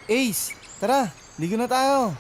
Ace, tara, ligo na tayo.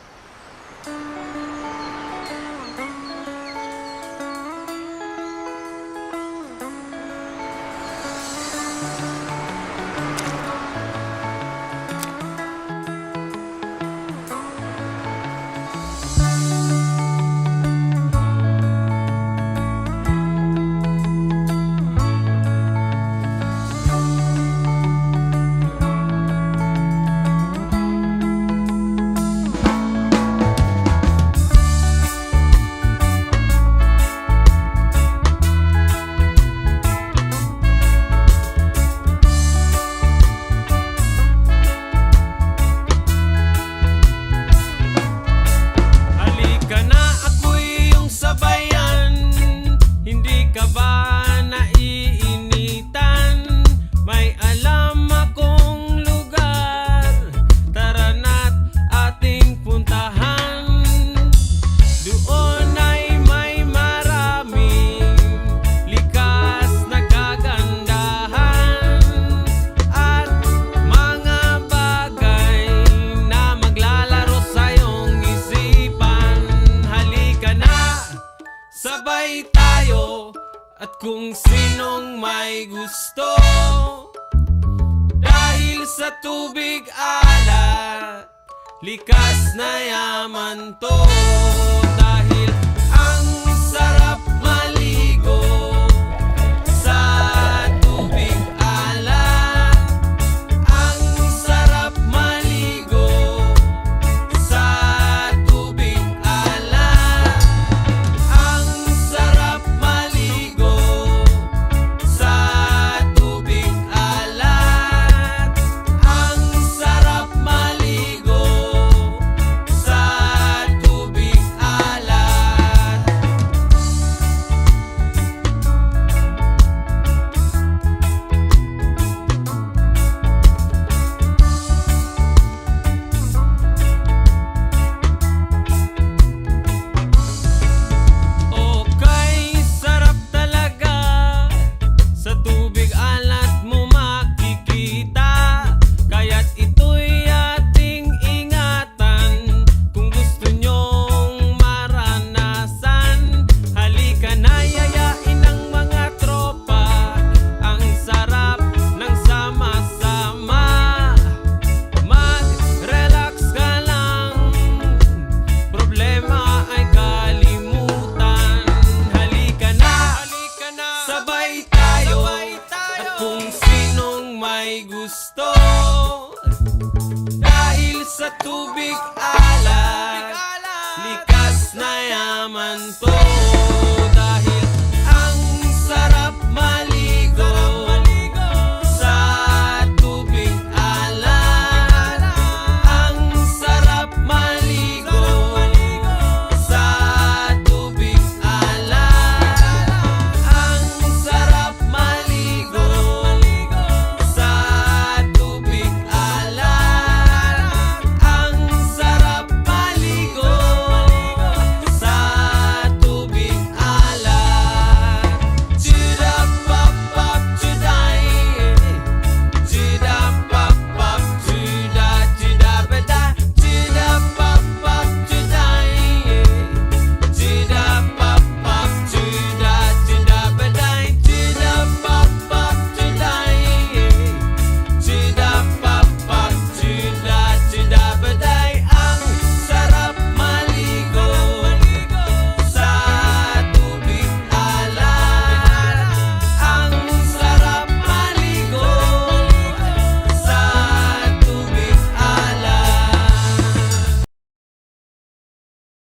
Sabay tayo at kung sinong may gusto, dahil sa tubig alat, likas na yaman to. Dahil ang sarap maligo sa tubig alat, ang sarap maligo sa tubig alat, ang sarap maligo sa tubig alat, ang sarap maligo sa tubig alat. Okay, sarap talaga sa tubig alat mo makikita. Kaya't ito'y ating ingatan kung gusto nyong maranasan. Halika na, yayain ng mga tropa, ang sarap ng sama-sama. Mag-relax ka lang, problema ay kalimutan. Halika na, sabay tayo, at kung sinong may gusto, dahil sa tubig alat, likas na yaman to.